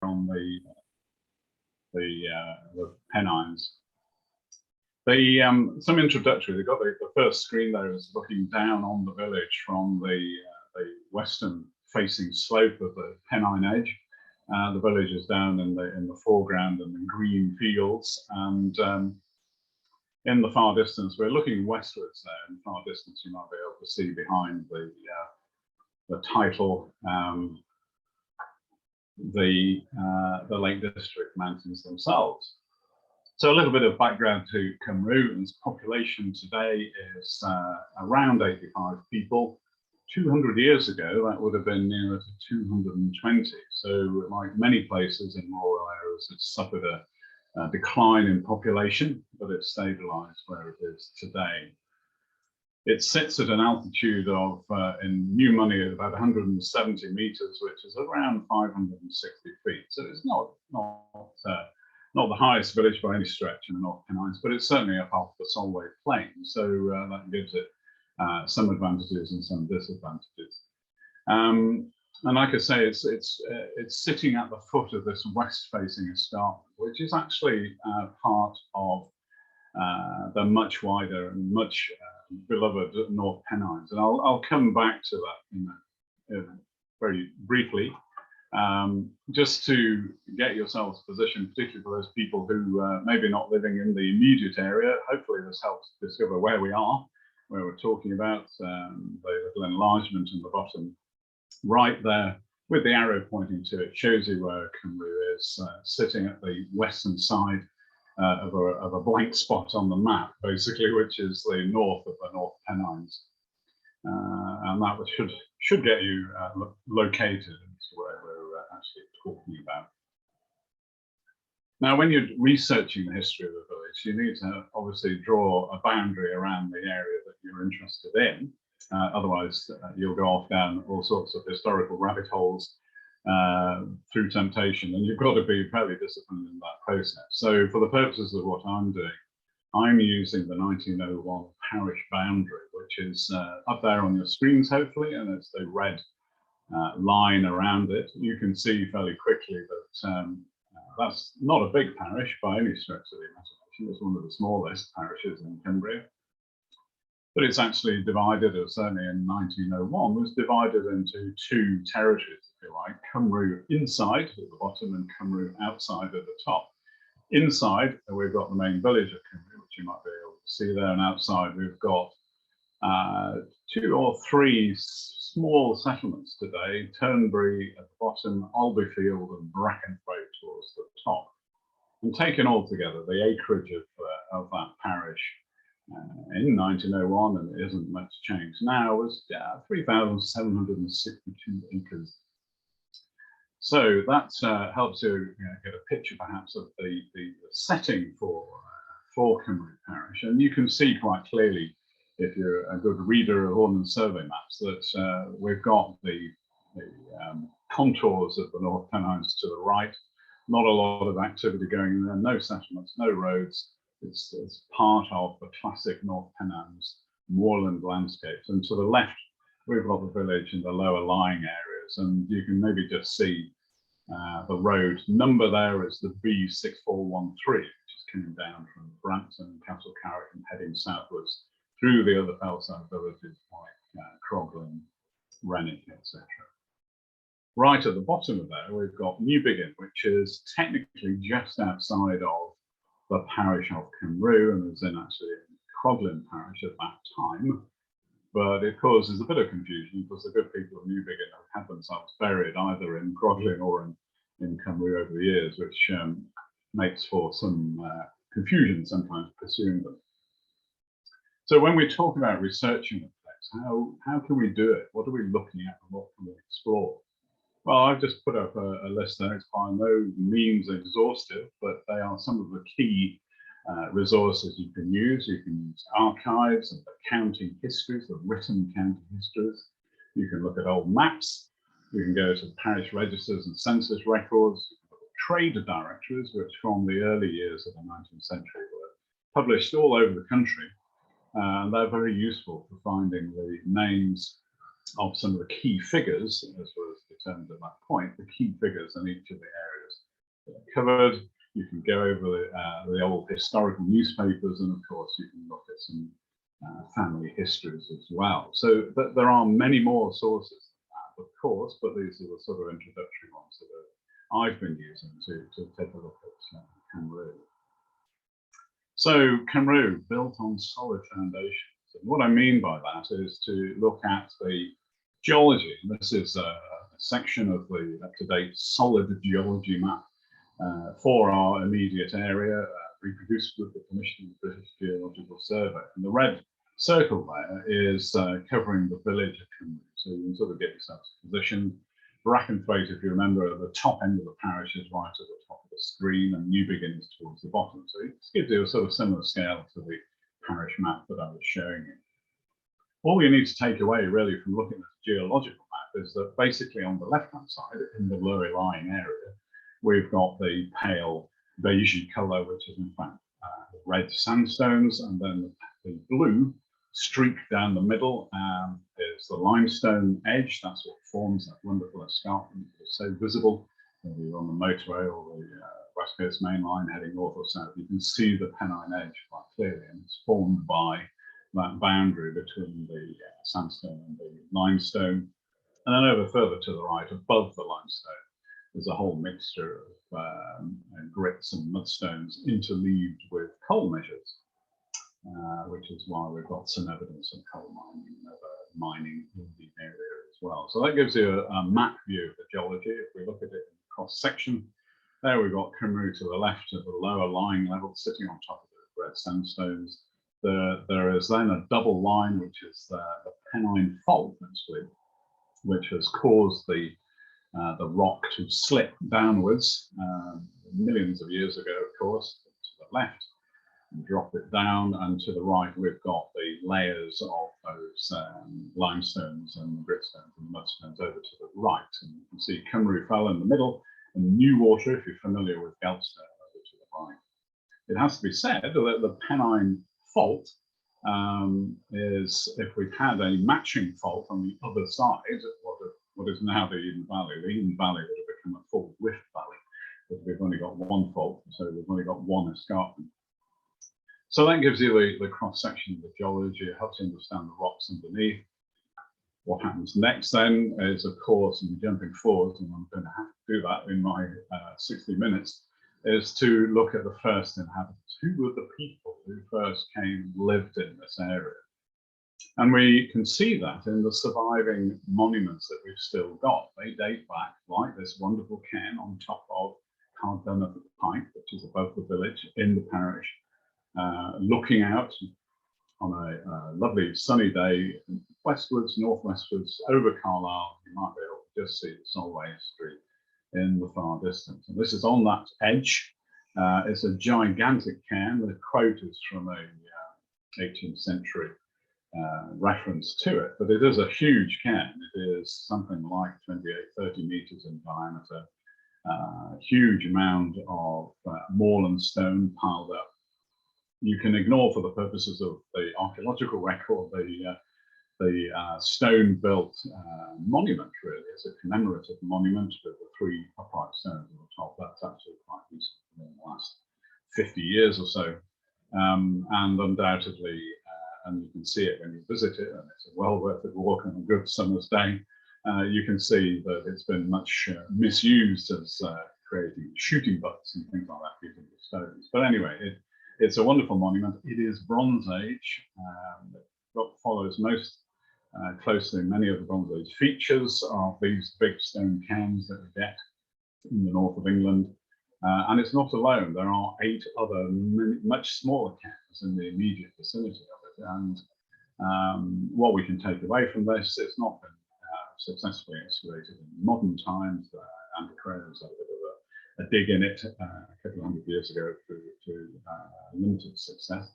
on the Pennines. Some introductory. They've got the first screen there is looking down on the village from the western facing slope of the Pennine edge. The village is down in the foreground and the green fields, and in the far distance, we're looking westwards there. In the far distance, you might be able to see behind the title, the Lake District mountains themselves. So a little bit of background to Cumrew. Its population today is around 85 people. 200 years ago, that would have been nearer to 220. So like many places in rural areas, it's suffered a decline in population, but it's stabilized where it is today. It sits at an altitude of, in new money, at about 170 meters, which is around 560 feet. So it's not the highest village by any stretch in the North Pennines, but it's certainly up off the Solway Plain. So that gives it some advantages and some disadvantages. And like I say, it's sitting at the foot of this west-facing escarpment, which is actually part of the much wider and much beloved North Pennines. And I'll come back to that very briefly, just to get yourselves positioned, particularly for those people who maybe not living in the immediate area. Hopefully this helps discover where we are, where we're talking about. The little enlargement in the bottom right there with the arrow pointing to it shows you where Cumrew is, sitting at the western side of a blank spot on the map, basically, which is the north of the North Pennines. And that should get you located into where we're actually talking about. Now, when you're researching the history of the village, you need to obviously draw a boundary around the area that you're interested in. Otherwise, you'll go off down all sorts of historical rabbit holes through temptation, and you've got to be fairly disciplined in that process. So for the purposes of what I'm doing, I'm using the 1901 Parish Boundary, which is up there on your screens, hopefully, and it's the red line around it. You can see fairly quickly that that's not a big parish by any stretch of the imagination. It's one of the smallest parishes in Cumbria. But it's actually divided, or certainly in 1901, was divided into two territories, if you like. Cumrew inside at the bottom and Cumrew outside at the top. Inside, we've got the main village of Cumrew, which you might be able to see there, and outside we've got 2 or 3 small settlements today: Turnberry at the bottom, Albyfield and Brackenthwaite towards the top. And taken all together, the acreage of that parish in 1901, and it isn't much change now, was 3,762 acres. So that helps you get a picture perhaps of the setting for Cumrew Parish. And you can see quite clearly, if you're a good reader of Ordnance Survey maps, that we've got the contours of the North Pennines to the right. Not a lot of activity going there, no settlements, no roads. It's part of the classic North Pennines moorland landscapes. And to the left, we've got the village in the lower lying areas, and you can maybe just see the road number there is the B6413, which is coming down from Brampton, Castle Carrick, and heading southwards through the other Fellside villages like Croglin, Rennick, etc. Right at the bottom of there, we've got Newbiggin, which is technically just outside of the parish of Cumrew, and was in actually Croglin parish at that time. But it causes a bit of confusion because the good people of Newbiggin have had themselves buried either in Croglin or in Cumrew over the years, which makes for some confusion sometimes pursuing them. So when we talk about researching the place, how can we do it? What are we looking at and what can we explore? Well, I've just put up a list there. It's by no means exhaustive, but they are some of the key resources you can use. You can use archives and the county histories, the written county histories. You can look at old maps. You can go to parish registers and census records. You can look at trade directories, which from the early years of the 19th century were published all over the country. And they're very useful for finding the names of some of the key figures, as was determined at that point, the key figures in each of the areas that are covered. You can go over the old historical newspapers, and of course you can look at some family histories as well. So there are many more sources than that, of course, but these are the sort of introductory ones that I've been using to take a look at Cumrew. So Cumrew, built on solid foundations. And what I mean by that is to look at the geology. This is a section of the up-to-date solid geology map for our immediate area, reproduced with the permission of the British Geological Survey. And the red circle there is covering the village of Cumrew. So you can sort of get yourself positioned. Brackenthwaite, if you remember, at the top end of the parish is right at the top of the screen, and Newbigin is towards the bottom. So it gives you a sort of similar scale to the parish map that I was showing you. All you need to take away really from looking at the geological map is that basically on the left-hand side, in the lower lying area, we've got the pale beigey colour, which is in fact red sandstones, and then the blue streak down the middle is the limestone edge. That's what forms that wonderful escarpment that is so visible. Whether you're on the motorway or the West Coast Main Line heading north or south, you can see the Pennine edge quite clearly, and it's formed by that boundary between the sandstone and the limestone. And then over further to the right, above the limestone, there's a whole mixture of grits and mudstones interleaved with coal measures, which is why we've got some evidence of coal mining and other mining in the area as well. So that gives you a map view of the geology. If we look at it in cross section, there we've got Cumrew to the left at the lower lying level, sitting on top of the red sandstones. There is then a double line, which is the Pennine Fault, actually, which has caused the rock to slip downwards millions of years ago, of course, to the left, and drop it down, and to the right we've got the layers of those limestones and gritstones and mudstones over to the right. And you can see Cumrew Fell in the middle, and New Water, if you're familiar with Gelstone, over to the right. It has to be said that the Pennine Fault is, if we'd had a matching fault on the other side, what is now the Eden Valley would have become a full rift valley, but we've only got one fault, so we've only got one escarpment. So that gives you the cross-section of the geology. It helps you understand the rocks underneath. What happens next then is, of course, and jumping forward, and I'm going to have to do that in my 60 minutes, is to look at the first inhabitants. Who were the people who first came and lived in this area? And we can see that in the surviving monuments that we've still got. They date back, like this wonderful cairn on top of Cardona Pike, which is above the village in the parish, looking out on a lovely sunny day westwards, northwestwards, over Carlisle. You might be able to just see the Solway Street in the far distance. And this is on that edge. It's a gigantic cairn. The quote is from a 18th century reference to it, but it is a huge cairn. It is something like 28-30 meters in diameter, huge mound of moorland stone piled up. You can ignore, for the purposes of the archaeological record, the stone-built monument, really. It's a commemorative monument with the 3 upright stones on the top. That's actually quite recent, in the last 50 years or so. And undoubtedly, and you can see it when you visit it, and it's a well worth it walk on a good summer's day, you can see that it's been much misused as creating shooting butts and things like that using the stones. But anyway, it's a wonderful monument. It is Bronze Age. It follows most closely many of the Bronze Age features of these big stone cairns that we get in the north of England. And it's not alone. There are 8 other much smaller cairns in the immediate vicinity of it. And what we can take away from this, it's not been successfully excavated in modern times. Antiquarians had a bit of a dig in it a couple of hundred years ago to limited success.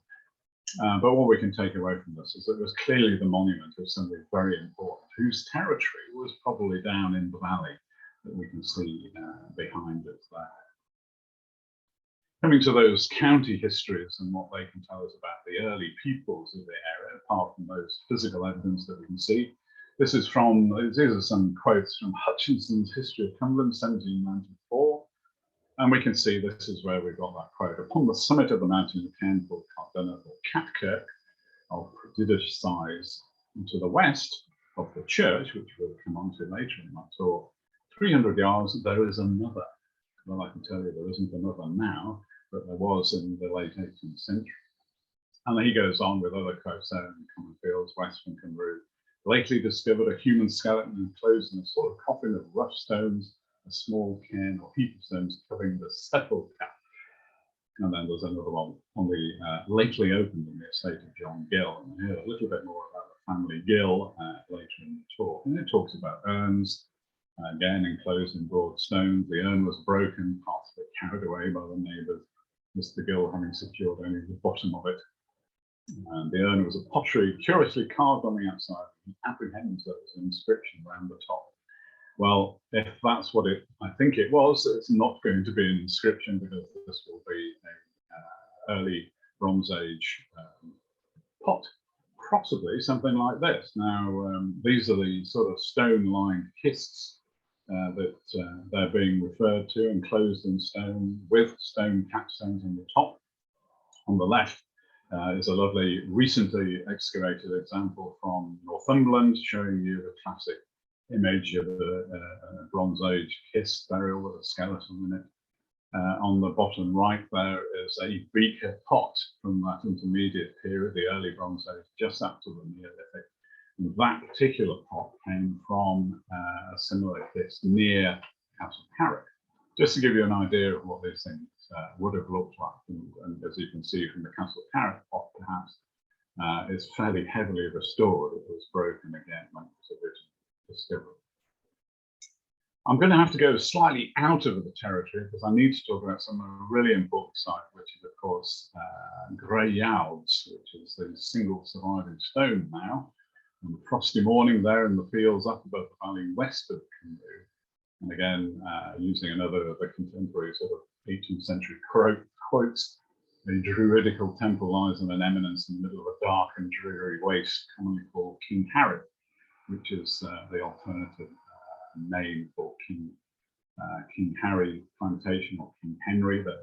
But what we can take away from this is that it was clearly the monument of somebody very important, whose territory was probably down in the valley that we can see behind us there. Coming to those county histories and what they can tell us about the early peoples of the area, apart from those physical evidence that we can see, These are some quotes from Hutchinson's History of Cumberland, 1794. And we can see this is where we got that quote. Upon the summit of the mountain, a cairn called Cardunnock or Catkirk, of prodigious size, and to the west of the church, which we'll come on to later in my talk, 300 yards, there is another. Well, I can tell you there isn't another now, but there was in the late 18th century. And he goes on with other quotes there in common fields, west from Cumrew. Lately discovered a human skeleton enclosed in a sort of coffin of rough stones, a small cairn or heap of stones covering the sepulchre. And then there's another one on the lately opened in the estate of John Gill. And we'll hear a little bit more about the family Gill later in the talk. And it talks about urns, again enclosed in broad stones. The urn was broken, parts of it carried away by the neighbours, Mr. Gill having secured only the bottom of it. And the urn was a pottery curiously carved on the outside. He apprehends there was an inscription around the top. Well, if that's what I think it was, it's not going to be an inscription because this will be an early Bronze Age pot, possibly something like this. Now, these are the sort of stone-lined kists that they're being referred to, enclosed in stone with stone capstones on the top. On the left is a lovely recently excavated example from Northumberland showing you the classic image of a Bronze Age kist burial with a skeleton in it. On the bottom right there is a beaker pot from that intermediate period, the early Bronze Age, just after the Neolithic. And that particular pot came from a similar kist near Castle Carrick. Just to give you an idea of what these things would have looked like, and as you can see from the Castle Carrick pot, perhaps, it's fairly heavily restored. It was broken again when it was originally discovered. I'm going to have to go slightly out of the territory because I need to talk about some really important site, which is of course Grey Yalds, which is the single surviving stone now. On a frosty morning there in the fields up above the valley west of Cumrew, and again using another of the contemporary sort of 18th century quotes, the druidical temple lies on an eminence in the middle of a dark and dreary waste commonly called King Harry, which is the alternative name for King Harry Plantation or King Henry, the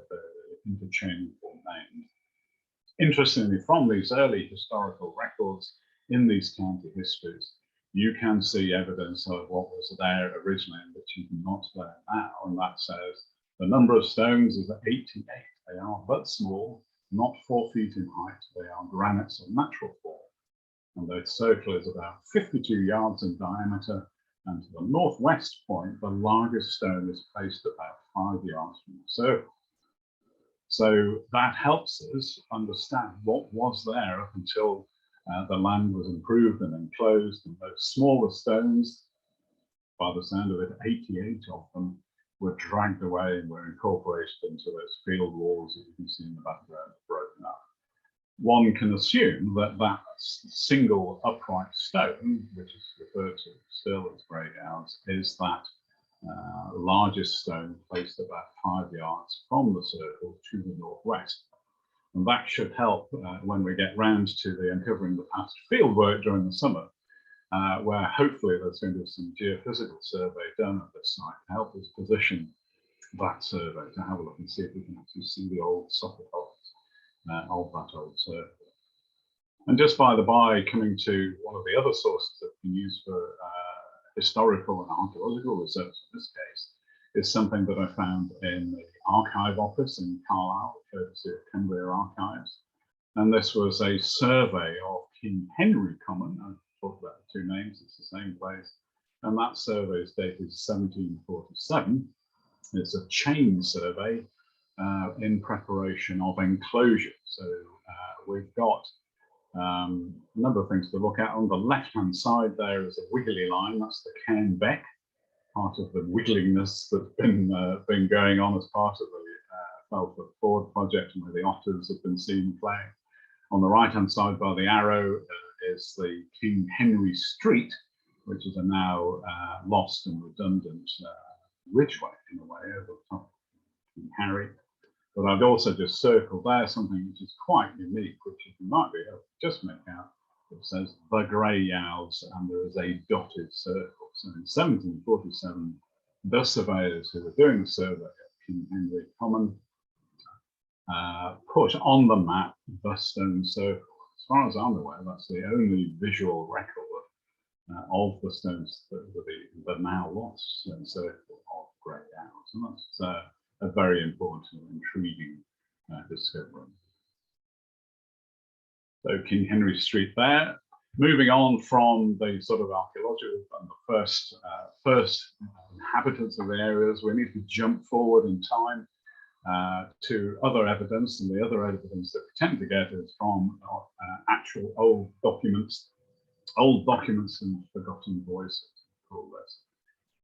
interchangeable names. Interestingly, from these early historical records in these county histories, you can see evidence of what was there originally and which is not there now, and that says the number of stones is 88. They are but small, not 4 feet in height. They are granites of natural form. And the circle is about 52 yards in diameter, and to the northwest point, the largest stone is placed about 5 yards from the circle. So that helps us understand what was there up until the land was improved and enclosed, and those smaller stones, by the sound of it, 88 of them, were dragged away and were incorporated into those field walls that you can see in the background broken up. One can assume that that single upright stone, which is referred to still as Grey Yalds, is that largest stone placed about 5 yards from the circle to the northwest. And that should help when we get round to the uncovering the past field work during the summer, where hopefully there's going to be some geophysical survey done at this site to help us position that survey to have a look and see if we can actually see the old socket holes of that old circle. And just by the by, coming to one of the other sources that we use for historical and archaeological research in this case, is something that I found in the archive office in Carlisle, courtesy of Cumbria Archives. And this was a survey of King Henry Common. I've talked about the two names, it's the same place. And that survey is dated 1747. It's a chain survey in preparation of enclosure. So we've got a number of things to look at. On the left-hand side there is a wiggly line, that's the Cairn Beck, part of the wiggliness that's been going on as part of the Fellfoot Ford project, and where the otters have been seen playing. On the right-hand side by the arrow is the King Henry Street, which is a now lost and redundant ridgeway in a way over the top of King Harry. But I've also just circled there something which is quite unique, which you might be able to just make out It says the Grey Yowes, and there is a dotted circle. So in 1747, the surveyors who were doing the survey at King Henry Common put on the map the stone circle. As far as I'm aware, that's the only visual record of the stones that were the now lost stone circle of Grey Yowes. And that's a very important and intriguing discovery. So King Henry Street there. Moving on from the sort of archaeological and the first inhabitants of the areas, we need to jump forward in time to other evidence, and the other evidence that we tend to get is from actual old documents and forgotten voices, call this.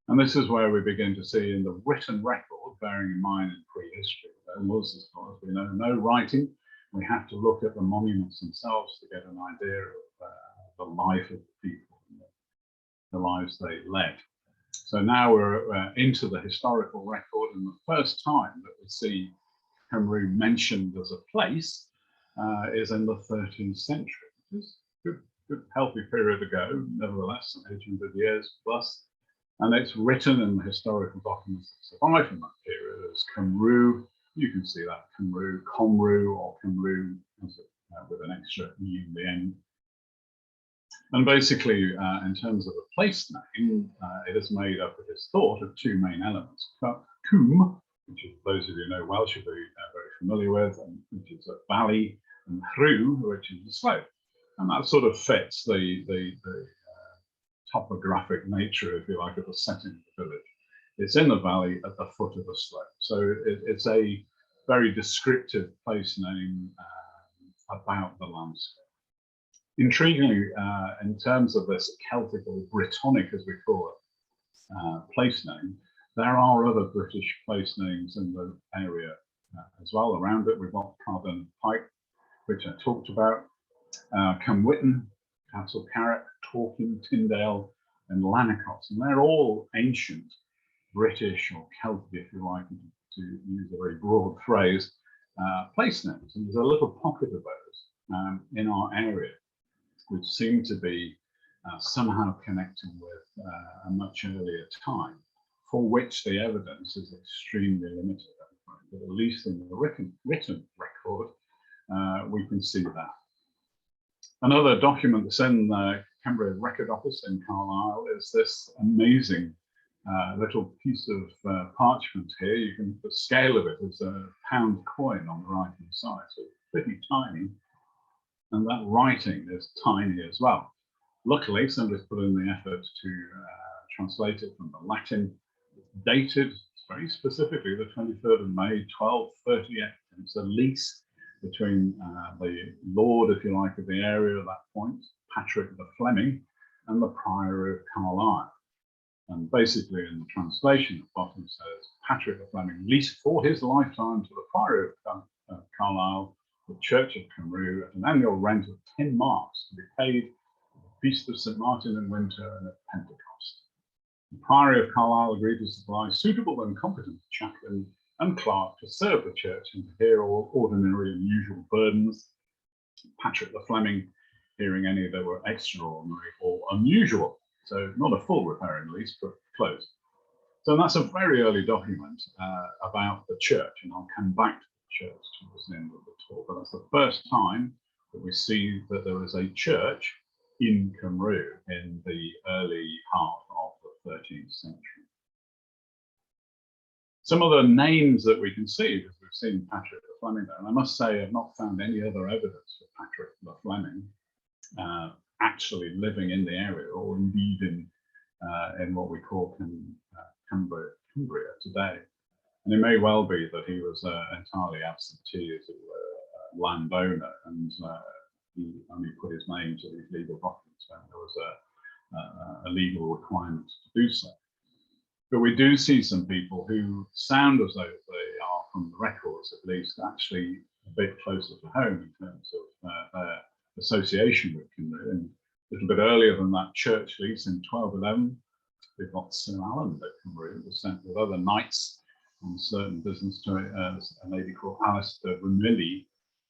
And this is where we begin to see in the written record, bearing in mind in prehistory, there was, as far as we know, no writing. We have to look at the monuments themselves to get an idea of the life of the people and the lives they led. So now we're into the historical record, and the first time that we see Cumrew mentioned as a place is in the 13th century, which is a good healthy period ago, nevertheless, 800 years plus. And it's written in the historical documents that survive from that period as Cumrew. You can see that Cumrew or Cumrew with an extra E in the end. And basically, in terms of a place name, it is made up, it is thought, of two main elements. Cwm, which those of you who know Welsh will be very familiar with, and which is a valley, and Rhyw, which is a slope. And that sort of fits the topographic nature, if you like, of the setting of the village. It's in the valley at the foot of the slope. So it's a very descriptive place name about the landscape. Intriguingly, in terms of this Celtic or Brittonic, as we call it, place name, there are other British place names in the area as well around it. We've got Carden Pike, which I talked about, Cumwitten, Castle Carrick, Torquay, Tyndale, and Lanercost. And they're all ancient British or Celtic, if you like, to use a very broad phrase, place names. And there's a little pocket of those in our area, which seem to be somehow connected with a much earlier time, for which the evidence is extremely limited. But at least in the written record, we can see that. Another document that's in the Cumbria Record Office in Carlisle is this amazing little piece of parchment here. You can, the scale of it is a £1 coin on the right-hand side, so it's pretty tiny. And that writing is tiny as well. Luckily, somebody's put in the effort to translate it from the Latin. It's dated very specifically the 23rd of May, 1238. It's a lease between the lord, if you like, of the area at that point, Patrick the Fleming, and the Prior of Carlisle. And basically in the translation, the bottom says, Patrick the Fleming leased for his lifetime to the Prior of Carlisle the Church of Cumrew at an annual rent of 10 marks to be paid at the Feast of St. Martin in winter and at Pentecost. The Priory of Carlisle agreed to supply suitable and competent chaplain and clerk to serve the church and to hear all ordinary and usual burdens. Patrick the Fleming hearing any that were extraordinary or unusual. So not a full repairing lease, but close. So that's a very early document about the church, and I'll come back to the church towards the end of the talk. But that's the first time that we see that there is a church in Cumrew in the early half of the 13th century. Some of the names that we can see, because we've seen Patrick the Fleming there, and I must say I've not found any other evidence for Patrick the Fleming actually living in the area, or indeed in what we call Cumbria today. And it may well be that he was entirely absentee as a landowner, and he only put his name to these legal documents when there was a legal requirement to do so. But we do see some people who sound as though they are, from the records at least, actually a bit closer to home in terms of their association with Cumrew. And a little bit earlier than that church lease in 1211, we've got Sir Alan de Cumrew, who was sent with other knights on certain business to a lady called Alice de Rumilly,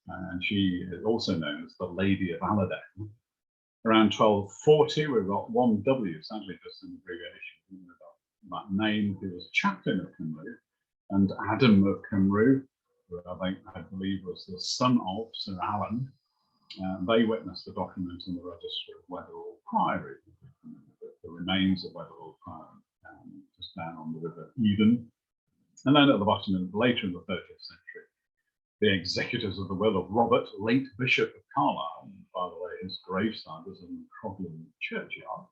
and she is also known as the Lady of Aladane. Around 1240, we've got 1W, sadly just an abbreviation. We've got that name, who was chaplain of Cumrew, and Adam of Cumrew, who I believe was the son of Sir Alan. They witnessed the document in the register of Weatherall Priory, the remains of Weatherall Priory, just down on the River Eden. And then at the bottom, later in the 30th century, the executors of the will of Robert, late Bishop of Carlisle, and by the way, his graveside was in Crogland Churchyard.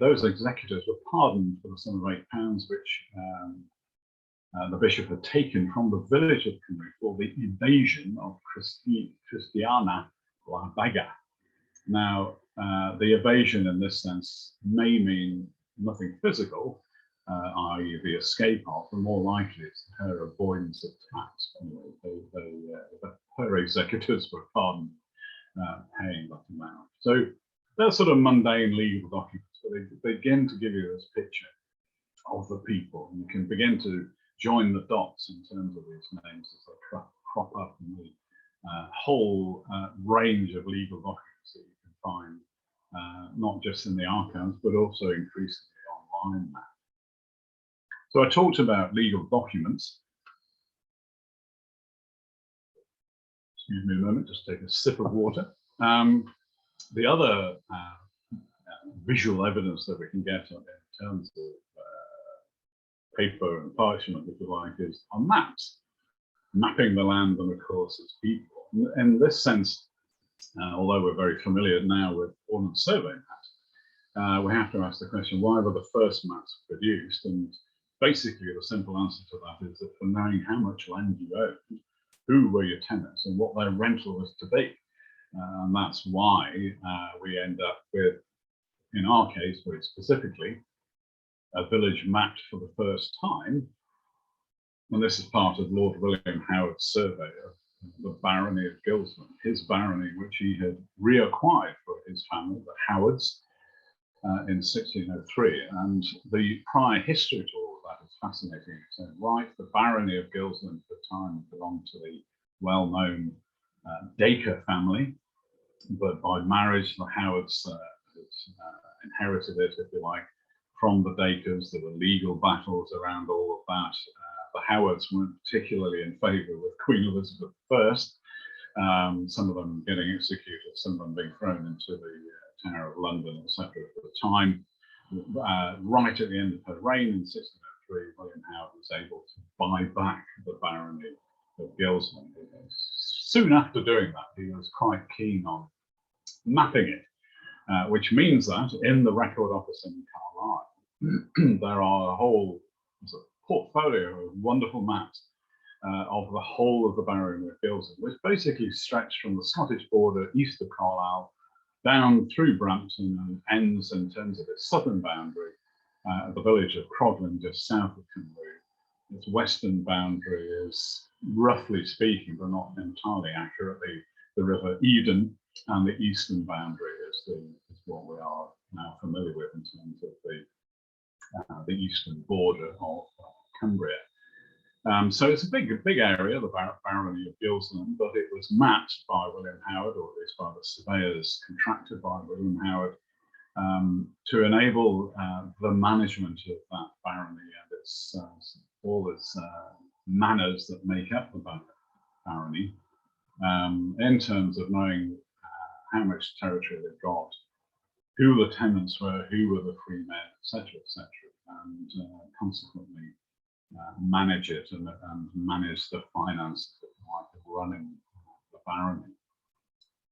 Those executors were pardoned for the sum of £8, which the bishop had taken from the village of Cumrew for the evasion of Christiana La Baga. Now, the evasion in this sense may mean nothing physical, i.e. the escape of, and more likely it's her avoidance of tax. Anyway, her executors were pardoned paying that amount. So they're sort of mundane legal documents, but they begin to give you this picture of the people, and you can begin to join the dots in terms of these names as they crop up in the whole range of legal documents that you can find, not just in the archives, but also increasingly online now. So I talked about legal documents. Excuse me a moment, just take a sip of water. The other visual evidence that we can get in terms of paper and parchment, if you like, is on maps, mapping the land and, of course, its people. In this sense, although we're very familiar now with Ordnance Survey maps, we have to ask the question, why were the first maps produced? And basically, the simple answer to that is that for knowing how much land you owned, who were your tenants, and what their rental was to be. And that's why we end up with, in our case, very specifically, a village mapped for the first time. And this is part of Lord William Howard's survey of the barony of Gilsland, his barony, which he had reacquired for his family, the Howards, in 1603. And the prior history to all of that is fascinating. So, right, the barony of Gilsland at the time belonged to the well-known Dacre family, but by marriage, the Howards inherited it, if you like, from the Dacres. There were legal battles around all of that. The Howards weren't particularly in favour with Queen Elizabeth I, some of them getting executed, some of them being thrown into the Tower of London, etc. at the time. Right at the end of her reign in 1603, William Howard was able to buy back the barony of Gilsland. Soon after doing that, he was quite keen on mapping it, which means that in the Record Office in Carlisle, there are a whole portfolio of wonderful maps of the whole of the barony of Gilsland, which basically stretch from the Scottish border east of Carlisle down through Brampton and ends in terms of its southern boundary at the village of Crogland, just south of Cumrew. Its western boundary is, roughly speaking, but not entirely accurately, the River Eden, and the eastern boundary is what we are now familiar with in terms of the eastern border of Cumbria. So it's a big area, the barony of Gilsland, but it was mapped by William Howard, or at least by the surveyors contracted by William Howard, to enable the management of that barony and its all its manors that make up the barony, in terms of knowing how much territory they've got, who the tenants were, who were the free men, etc., and consequently manage it and manage the finances of running the barony.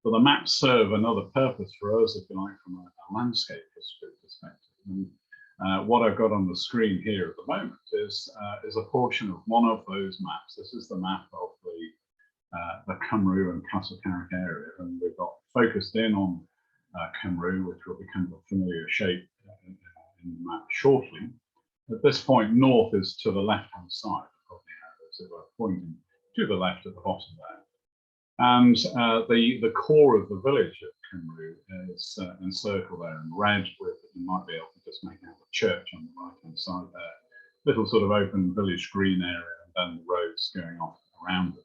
But the maps serve another purpose for us, if you like, from a landscape history perspective. And what I've got on the screen here at the moment is a portion of one of those maps. This is the map of the Cumrew and Castle Carrick area, and we've got focused in on Cumrew, which will become a familiar shape in the map shortly. At this point, north is to the left-hand side, so we're pointing to the left at the bottom there. And the core of the village of Cumrew is encircled there in red, with, you might be able to just make out the church on the right-hand side there. Little sort of open village green area, and then the roads going off around it,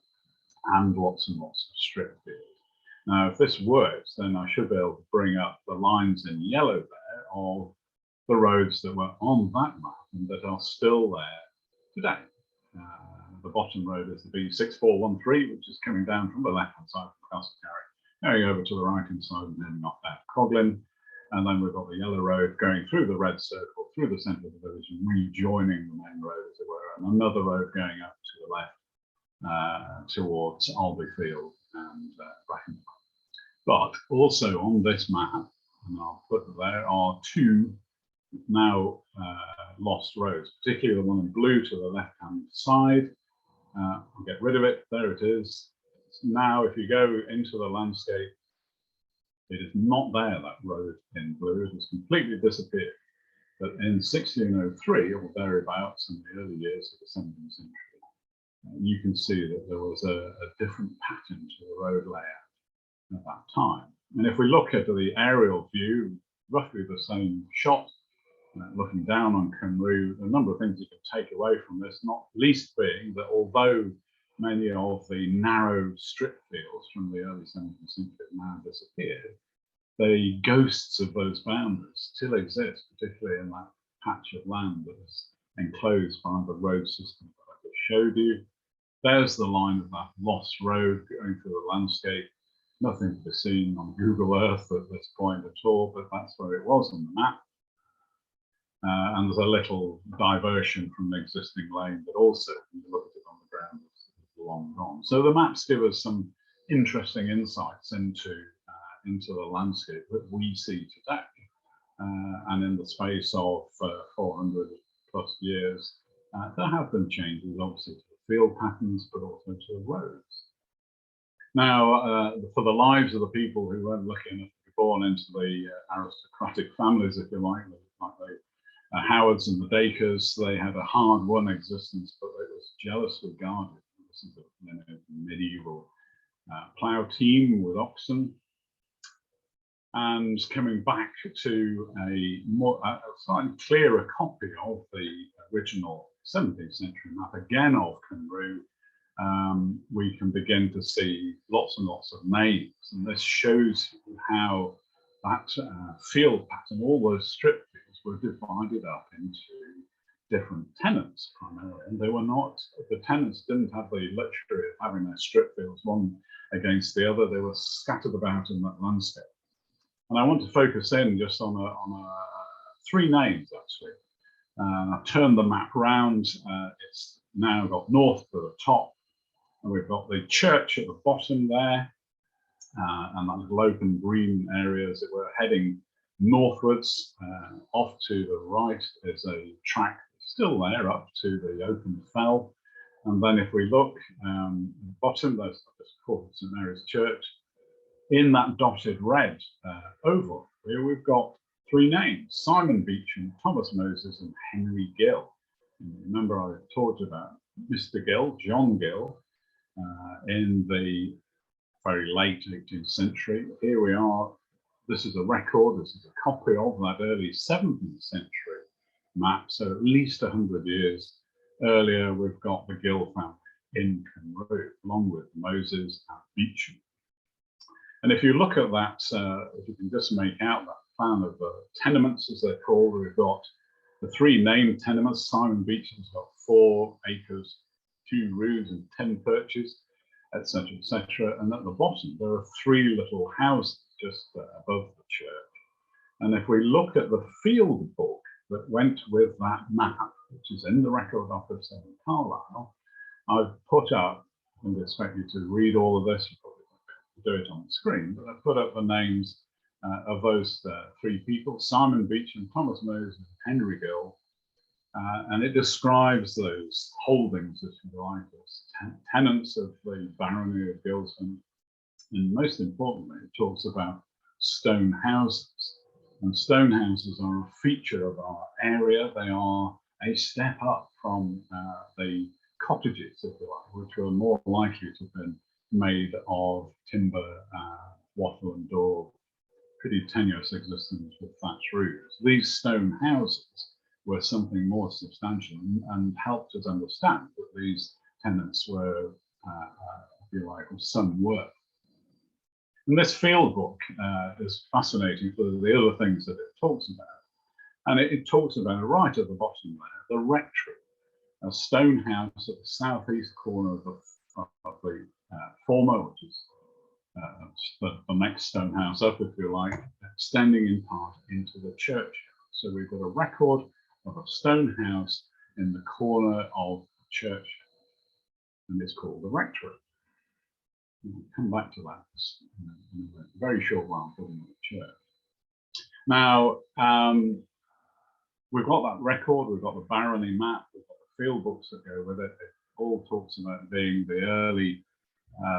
and lots of strip fields. Now, if this works, then I should be able to bring up the lines in yellow there of the roads that were on that map and that are still there today. The bottom road is the B6413, which is coming down from the left-hand side of Castle Carrick, going over to the right-hand side and heading off down Coglin. And then we've got the yellow road going through the red circle, through the centre of the village and rejoining the main road, as it were, and another road going up to the left towards Albyfield and Brackenham. But also on this map, and I'll put there, are two now lost roads, particularly the one in blue to the left-hand side. I'll get rid of it. There it is. Now, if you go into the landscape, it is not there, that road in blue. It has completely disappeared. But in 1603, or thereabouts, in the early years of the 17th century, you can see that there was a different pattern to the road layout at that time. And if we look at the aerial view, roughly the same shot, looking down on Cumrew, a number of things you can take away from this, not least being that although many of the narrow strip fields from the early 17th century have now disappeared, the ghosts of those boundaries still exist, particularly in that patch of land that is enclosed by the road system that I just showed you. There's the line of that lost road going through the landscape. Nothing to be seen on Google Earth at this point at all, but that's where it was on the map. And there's a little diversion from the existing lane, but also, when you look at it on the ground, it's long gone. So the maps give us some interesting insights into the landscape that we see today. And in the space of 400 plus years, there have been changes, obviously, to the field patterns, but also to the roads. Now, for the lives of the people who weren't lucky enough to be born into the aristocratic families, if you like the Howards and the Dacres, they had a hard-won existence, but it was jealously guarded. This is a medieval plough team with oxen. And coming back to a slightly clearer copy of the original 17th century map, again of Cumrew, we can begin to see lots and lots of names. And this shows how that field pattern, all those strip fields, were divided up into different tenants primarily. And they were not, the tenants didn't have the luxury of having their strip fields one against the other. They were scattered about in that landscape. And I want to focus in just on three names, actually. I've turned the map round. It's now got north to the top, and we've got the church at the bottom there, and that little open green area, as it were, heading northwards. Off to the right is a track still there up to the open fell. And then if we look at the bottom, there's called St Mary's Church. In that dotted red oval here, we've got three names: Simon Beecham, Thomas Moses, and Henry Gill. And remember, I talked about Mr. Gill, John Gill, in the very late 18th century. Here we are. This is a record. This is a copy of that early 17th century map. So at least 100 years earlier, we've got the Gill family in Cumrew, along with Moses and Beecham. And if you look at that, if you can just make out that plan of the tenements, as they're called, we've got the three named tenements. Simon Beecham's got 4 acres, 2 rooms, and 10 perches, etc., etc. And at the bottom, there are 3 little houses just above the church. And if we look at the field book that went with that map, which is in the Record Office in Carlisle, I've put up, and I expect you to read all of this, you probably won't do it on the screen, but I've put up the names of those 3 people: Simon Beecham, Thomas Moses, and Henry Gill. And it describes those holdings, if you like, as tenants of the barony of Gilston. And most importantly, it talks about stone houses. And stone houses are a feature of our area. They are a step up from the cottages, if you like, which were more likely to have been made of timber, wattle and daub, pretty tenuous existence with thatched roofs. These stone houses were something more substantial and helped us understand that these tenants were, if you like, of some worth. And this field book is fascinating for the other things that it talks about. And it talks about, right at the bottom there, the rectory, a stone house at the southeast corner of the former, which is the next stone house up, if you like, extending in part into the church. So we've got a record of a stone house in the corner of the church, and it's called the rectory. We'll come back to that in a very short while, talking about the church. Now, we've got that record, we've got the barony map, we've got the field books that go with it. It all talks about being the early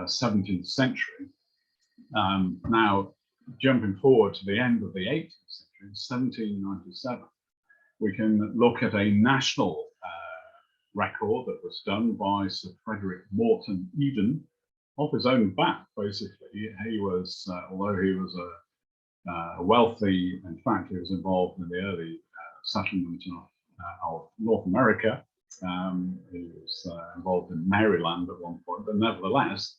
17th century. Now, jumping forward to the end of the 18th century, 1797, we can look at a national record that was done by Sir Frederick Morton Eden, off his own bat, basically. He was, although he was a wealthy, in fact, he was involved in the early settlement of North America. He was involved in Maryland at one point, but nevertheless,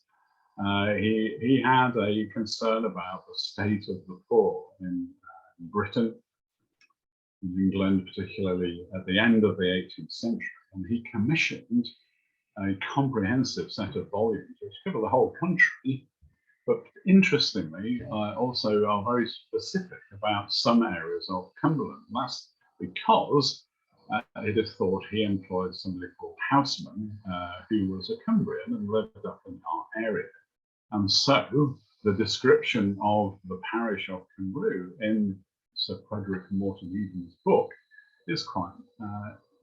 he had a concern about the state of the poor in Britain, in England, particularly at the end of the 18th century. And he commissioned a comprehensive set of volumes which cover the whole country, but interestingly, also are very specific about some areas of Cumberland. And that's because it is thought he employed somebody called Houseman, who was a Cumbrian and lived up in our area. And so the description of the parish of Cumrew in Sir Frederick Morton Eden's book is quite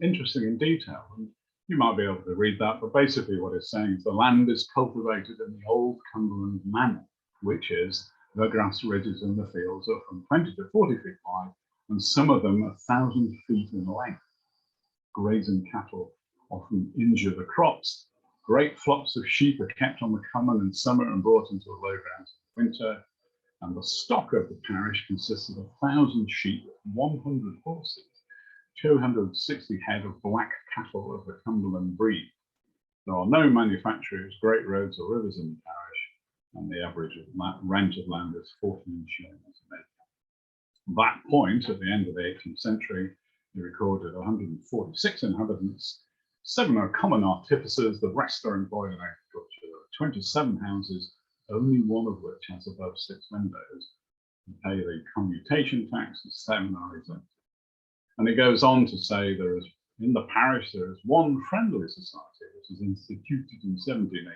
interesting in detail. And you might be able to read that, but basically what it's saying is the land is cultivated in the old Cumberland manner, which is the grass ridges in the fields are from 20 to 40 feet wide, and some of them 1,000 feet in length. Grazing cattle often injure the crops. Great flocks of sheep are kept on the common in summer and brought into the lowgrounds in winter. And the stock of the parish consists of 1,000 sheep, 100 horses, 260 head of black cattle of the Cumberland breed. There are no manufactories, great roads or rivers in the parish, and the average rent of land is 14 shillings an acre. At that point, at the end of the 18th century, he recorded 146 inhabitants. 7 are common artificers, the rest are employed in agriculture. There are 27 houses, only one of which has above 6 windows. You pay the commutation tax, and 7 are exempt. And it goes on to say there is, in the parish, there is one friendly society, which was instituted in 1780.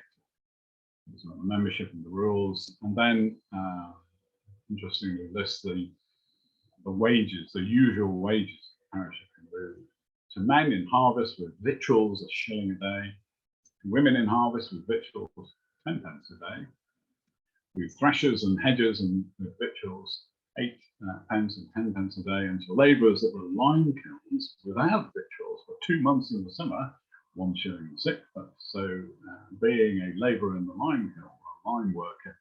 There's a membership and the rules. And then, interestingly, lists the wages, the usual wages of the parish of Cumrew. To men in harvest with victuals, 1 shilling a day. To women in harvest with victuals, 10 pence a day. With threshers and hedgers and with victuals, 8 pence and 10 pence a day. And to labourers that were lime kilns without victuals for 2 months in the summer, 1 shilling and 6 pence. So being a labourer in the lime kiln, or a lime worker,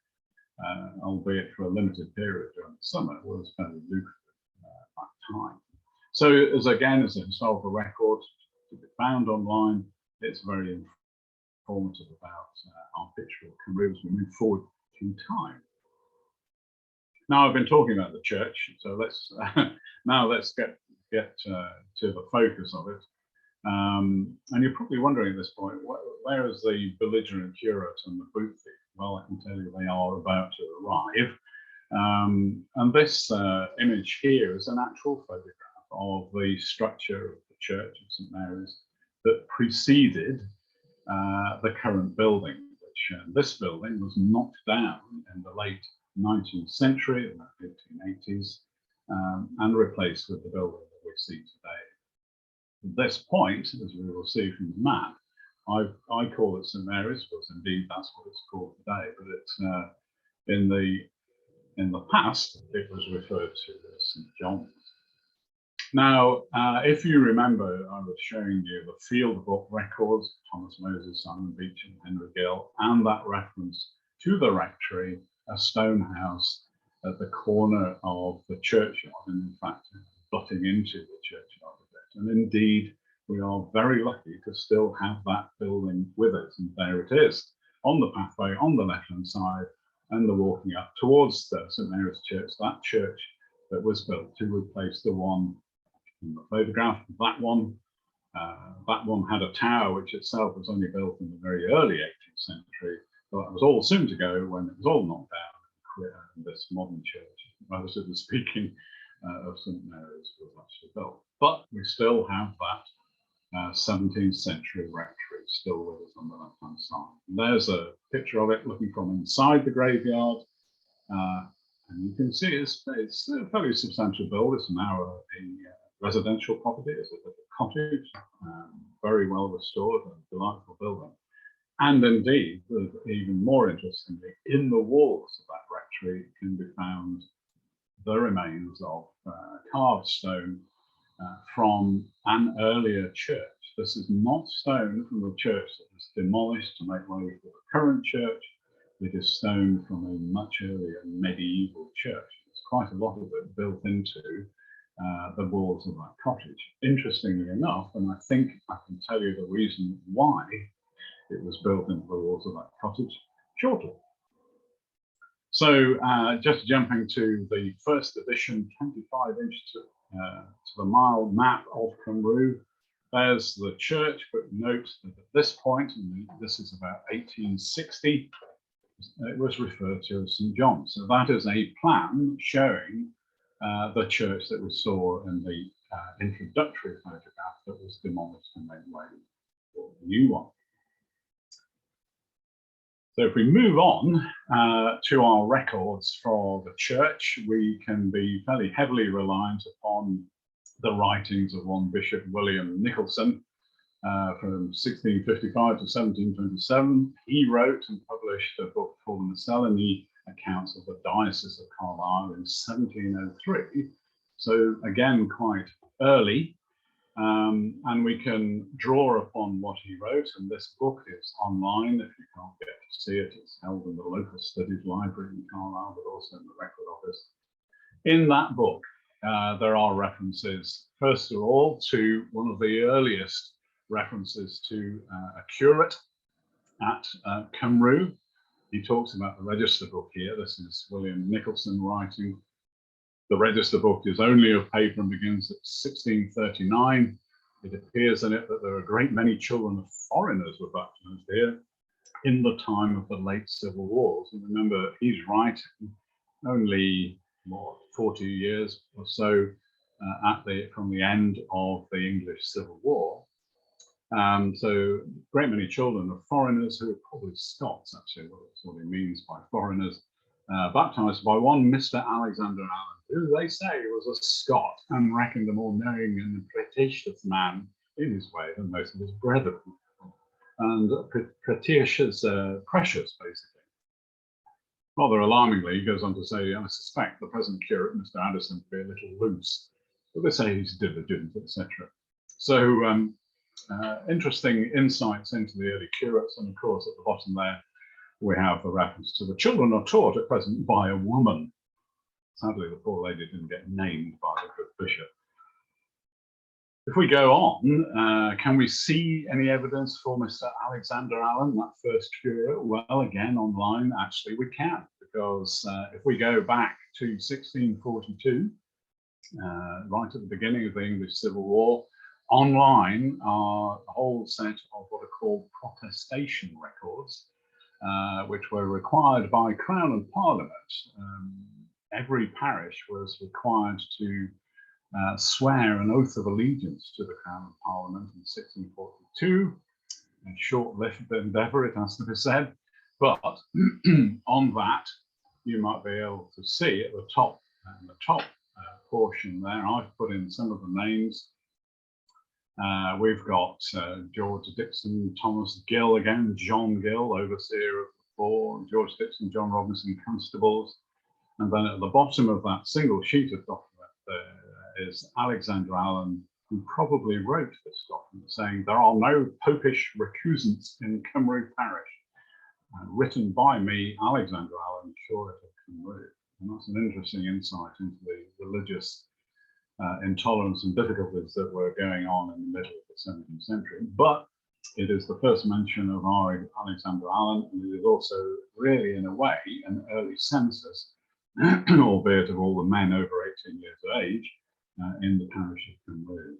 albeit for a limited period during the summer, was fairly lucrative at that time. So as a historical record to be found online, it's very informative about our picture of Cumrew as we move forward through time. Now I've been talking about the church, so let's get to the focus of it. And you're probably wondering at this point, where is the belligerent curate and the boot thief? Well, I can tell you they are about to arrive. And this image here is an actual photograph of the structure of the church of St Mary's that preceded the current building, which this building was knocked down in the late 19th century, in the 1880s, and replaced with the building that we see today. At this point, as we will see from the map, I call it St Mary's, because indeed that's what it's called today, but it's in the past it was referred to as St John's. Now, if you remember, I was showing you the field book records, Thomas Moses, Simon Beach, and Henry Gill, and that reference to the rectory, a stone house at the corner of the churchyard, and in fact, butting into the churchyard a bit. And indeed, we are very lucky to still have that building with us, and there it is, on the pathway, on the left-hand side, and the walking up towards the St Mary's Church, that church that was built to replace the one in the photograph. That one had a tower which itself was only built in the very early 18th century, but it was all soon to go when it was all knocked down and this modern church, relatively speaking, of St Mary's was actually built. But we still have that 17th century rectory still with us on the left-hand side. And there's a picture of it looking from inside the graveyard. And you can see it's a fairly substantial build. It's now a residential property. It's a cottage, very well restored and delightful building. And indeed, even more interestingly, in the walls of that rectory can be found the remains of carved stone from an earlier church. This is not stone from the church that was demolished to make way for the current church. It is stone from a much earlier medieval church. There's quite a lot of it built into the walls of that cottage. Interestingly enough, and I think I can tell you the reason why it was built into the walls of that cottage shortly. So just jumping to the first edition 25-inch to the mile map of Cumrew, there's the church, but note that at this point, and this is about 1860, it was referred to as St John's. So that is a plan showing the church that we saw in the introductory photograph that was demolished and made way for the new one. So if we move on to our records for the church, we can be fairly heavily reliant upon the writings of one Bishop William Nicholson from 1655 to 1727. He wrote and published a book called the Miscellany Accounts of the Diocese of Carlisle in 1703. So again, quite early. And we can draw upon what he wrote, and this book is online. If you can't get to see it, it's held in the local studies library in Carlisle, but also in the record office. In that book, there are references, first of all, to one of the earliest references to a curate at Cumrew. He talks about the register book here. This is William Nicholson writing. The register book is only of paper and begins at 1639. It appears in it that there are a great many children of foreigners were baptized here in the time of the late civil wars. And remember, he's writing only 40 years or so from the end of the English Civil War. So a great many children of foreigners, who are probably Scots, actually, that's what he means by foreigners, baptized by one Mr. Alexander Allen, who they say was a Scot and reckoned a more knowing and pretentious man in his way than most of his brethren. And pretentious, precious, basically. Rather alarmingly, he goes on to say, I suspect the present curate, Mr. Addison, to be a little loose, but they say he's diligent, etc. So interesting insights into the early curates, and of course at the bottom there we have a reference to the children are taught at present by a woman. Sadly, the poor lady didn't get named by the good bishop. If we go on, can we see any evidence for Mr. Alexander Allen, that first curate? Well, again, online, actually, we can, because if we go back to 1642, right at the beginning of the English Civil War, online are a whole set of what are called protestation records, which were required by Crown and Parliament. Every parish was required to swear an oath of allegiance to the Crown and Parliament in 1642. A short-lived endeavour, it has to be said, but on that you might be able to see at the top, portion there, I've put in some of the names. We've got George Dixon, Thomas Gill again, John Gill, overseer of the four, George Dixon, John Robinson, constables. And then at the bottom of that single sheet of document, there is Alexander Allen, who probably wrote this document, saying there are no popish recusants in Cumrew parish. Written by me, Alexander Allen, curate of Cumrew. And that's an interesting insight into the religious intolerance and difficulties that were going on in the middle of the 17th century. But It is the first mention of our Alexander Allen, and it is also really, in a way, an early census, albeit of all the men over 18 years of age, in the parish of Cumrew.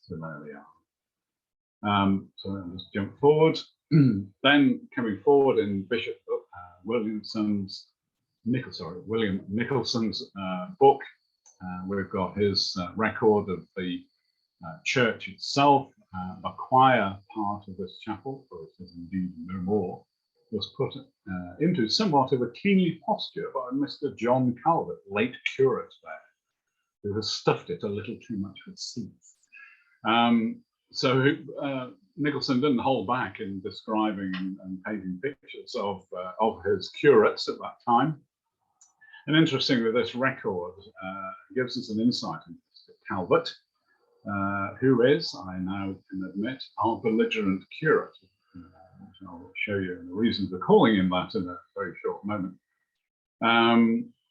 So there we are. So I'll just jump forward. Then coming forward in Bishop William Nicholson's book, we've got his record of the church itself. The choir part of this chapel, for it is indeed no more, was put into somewhat of a kingly posture by Mr. John Calvert, late curate there, who has stuffed it a little too much with seats. So Nicholson didn't hold back in describing and painting pictures of his curates at that time. And interestingly, this record gives us an insight into Mr. Calvert, who is, I now can admit, our belligerent curate, which I'll show you the reason for calling him that in a very short moment.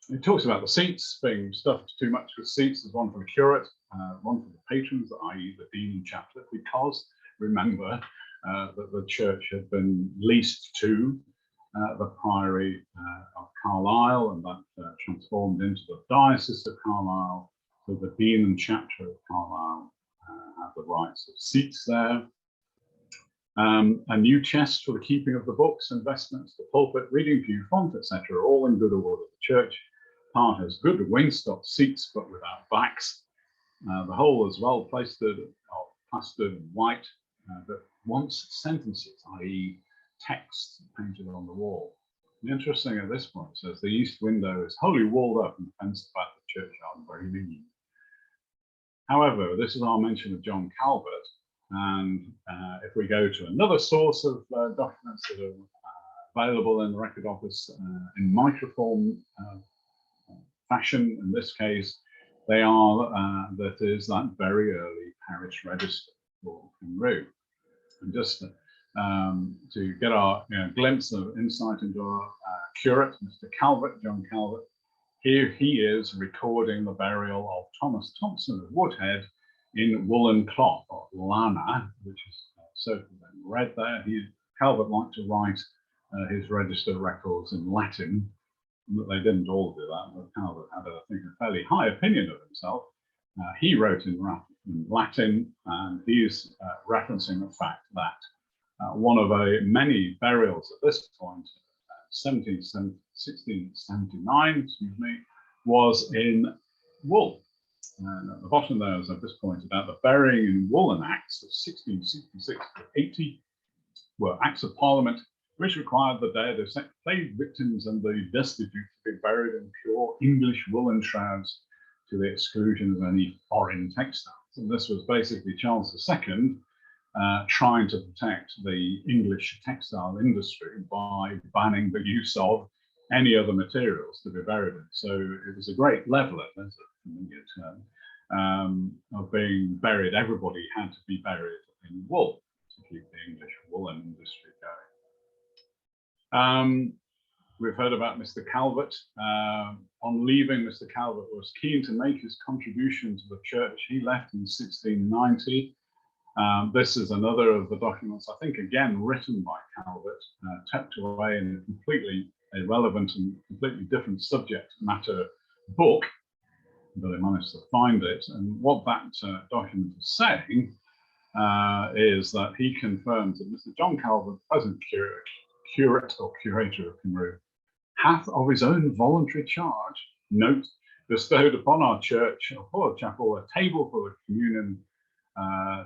He talks about the seats being stuffed too much with seats. There's one for the curate, one for the patrons, i.e. the dean and chapter, because remember that the church had been leased to the Priory of Carlisle, and that transformed into the Diocese of Carlisle. So the dean and chapter of Carlisle have the rights of seats there. A new chest for the keeping of the books and vestments, the pulpit, reading pew, font, etc., all in good order. The church part has good wainscot seats, but without backs. The whole is well plastered white, but wants sentences, i.e. text painted on the wall. And interesting at this point, it says the east window is wholly walled up and fenced about the churchyard, very mean. However, this is our mention of John Calvert, and if we go to another source of documents that are available in the Record Office in microform fashion, in this case, they are, that is that very early parish register for Cumrew. And just to get our glimpse of insight into our curate, Mr. Calvert, John Calvert, here he is recording the burial of Thomas Thompson of Woodhead in woolen cloth, or lana, which is certainly read there. Calvert liked to write his register records in Latin. They didn't all do that, but Calvert had, I think, a fairly high opinion of himself. He wrote in Latin, and he's referencing the fact that one of many burials at this point, 1679, excuse me, was in wool. And at the bottom there, as I've just pointed out, the burying in woolen acts of 1666 to 80 were acts of Parliament which required the dead of plague victims and the destitute to be buried in pure English woolen shrouds to the exclusion of any foreign textiles. And this was basically Charles II trying to protect the English textile industry by banning the use of any other materials to be buried in. So it was a great leveler, that's a familiar term, of being buried. Everybody had to be buried in wool to keep the English woolen industry going. We've heard about Mr. Calvert. On leaving, Mr. Calvert was keen to make his contribution to the church. He left in 1690. This is another of the documents, I think, again, written by Calvert, tucked away in a completely irrelevant and completely different subject matter book, but I managed to find it. And what that document is saying is that he confirms that Mr. John Calvert, present curate or curator of Cumrew, hath of his own voluntary charge, note, bestowed upon our church, or chapel, a table for the communion,